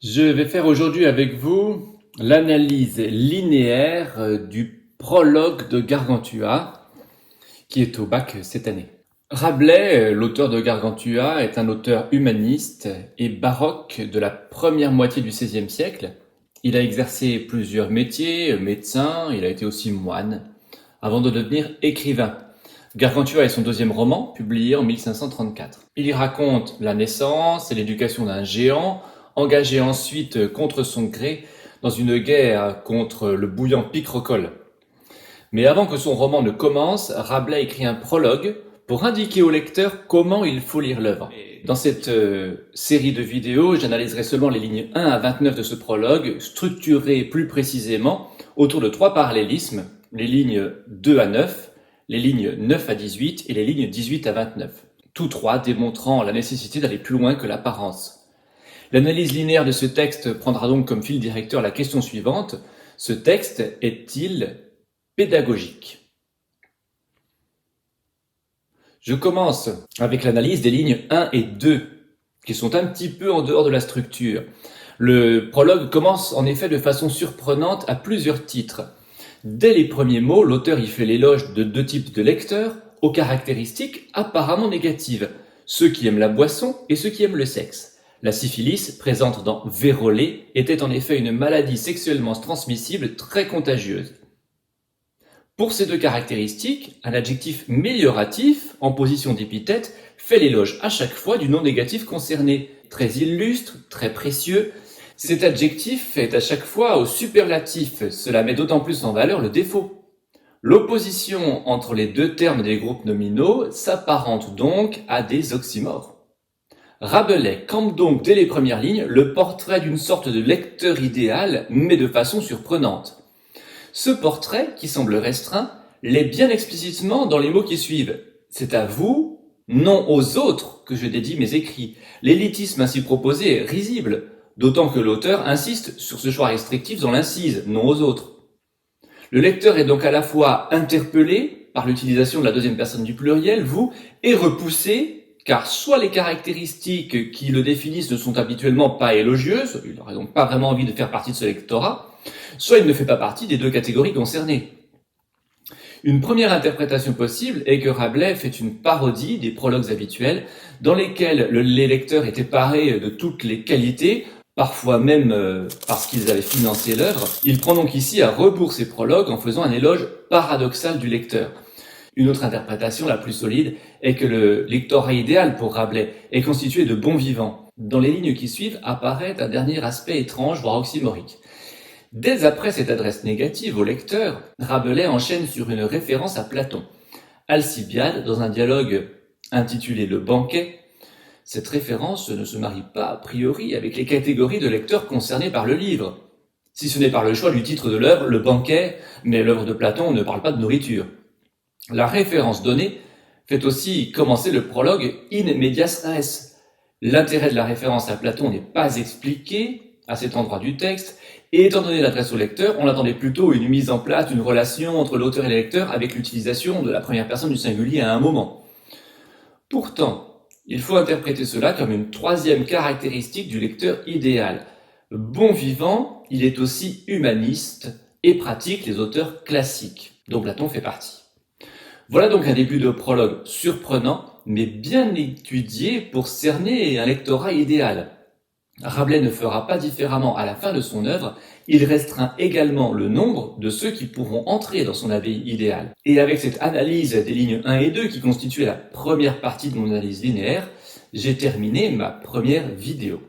Je vais faire aujourd'hui avec vous l'analyse linéaire du prologue de Gargantua, qui est au bac cette année. Rabelais, l'auteur de Gargantua, est un auteur humaniste et baroque de la première moitié du XVIe siècle. Il a exercé plusieurs métiers, médecin, il a été aussi moine, avant de devenir écrivain. Gargantua est son deuxième roman, publié en 1534. Il y raconte la naissance et l'éducation d'un géant, engagé ensuite contre son gré dans une guerre contre le bouillant Picrochole. Mais avant que son roman ne commence, Rabelais écrit un prologue pour indiquer au lecteur comment il faut lire l'œuvre. Dans cette série de vidéos, j'analyserai seulement les lignes 1 à 29 de ce prologue, structurées plus précisément autour de 3 parallélismes, les lignes 2 à 9, les lignes 9 à 18 et les lignes 18 à 29, tous 3 démontrant la nécessité d'aller plus loin que l'apparence. L'analyse linéaire de ce texte prendra donc comme fil directeur la question suivante: ce texte est-il pédagogique? Je commence avec l'analyse des lignes 1 et 2, qui sont un petit peu en dehors de la structure. Le prologue commence en effet de façon surprenante à plusieurs titres. Dès les premiers mots, l'auteur y fait l'éloge de 2 types de lecteurs, aux caractéristiques apparemment négatives, ceux qui aiment la boisson et ceux qui aiment le sexe. La syphilis, présente dans Vérolé, était en effet une maladie sexuellement transmissible très contagieuse. Pour ces 2 caractéristiques, un adjectif mélioratif, en position d'épithète, fait l'éloge à chaque fois du nom négatif concerné. Très illustre, très précieux. Cet adjectif est à chaque fois au superlatif, cela met d'autant plus en valeur le défaut. L'opposition entre les 2 termes des groupes nominaux s'apparente donc à des oxymores. Rabelais campe donc dès les premières lignes le portrait d'une sorte de lecteur idéal, mais de façon surprenante. Ce portrait, qui semble restreint, l'est bien explicitement dans les mots qui suivent. C'est à vous, non aux autres, que je dédie mes écrits. L'élitisme ainsi proposé est risible, d'autant que l'auteur insiste sur ce choix restrictif dans l'incise, non aux autres. Le lecteur est donc à la fois interpellé par l'utilisation de la deuxième personne du pluriel, vous, et repoussé, car soit les caractéristiques qui le définissent ne sont habituellement pas élogieuses, il n'aurait donc pas vraiment envie de faire partie de ce lectorat, soit il ne fait pas partie des 2 catégories concernées. Une première interprétation possible est que Rabelais fait une parodie des prologues habituels, dans lesquels les lecteurs étaient parés de toutes les qualités, parfois même parce qu'ils avaient financé l'œuvre. Il prend donc ici à rebours ces prologues en faisant un éloge paradoxal du lecteur. Une autre interprétation, la plus solide, est que le lectorat idéal pour Rabelais est constitué de bons vivants. Dans les lignes qui suivent apparaît un dernier aspect étrange, voire oxymorique. Dès après cette adresse négative au lecteur, Rabelais enchaîne sur une référence à Platon. Alcibiade, dans un dialogue intitulé Le banquet, cette référence ne se marie pas a priori avec les catégories de lecteurs concernés par le livre. Si ce n'est par le choix du titre de l'œuvre, Le banquet, mais l'œuvre de Platon ne parle pas de nourriture. La référence donnée fait aussi commencer le prologue in medias res. L'intérêt de la référence à Platon n'est pas expliqué à cet endroit du texte, et étant donné l'adresse au lecteur, on attendait plutôt une mise en place d'une relation entre l'auteur et le lecteur avec l'utilisation de la première personne du singulier à un moment. Pourtant, il faut interpréter cela comme une 3e caractéristique du lecteur idéal. Bon vivant, il est aussi humaniste et pratique les auteurs classiques, dont Platon fait partie. Voilà donc un début de prologue surprenant, mais bien étudié pour cerner un lectorat idéal. Rabelais ne fera pas différemment à la fin de son œuvre, il restreint également le nombre de ceux qui pourront entrer dans son abbaye idéale. Et avec cette analyse des lignes 1 et 2 qui constituait la première partie de mon analyse linéaire, j'ai terminé ma première vidéo.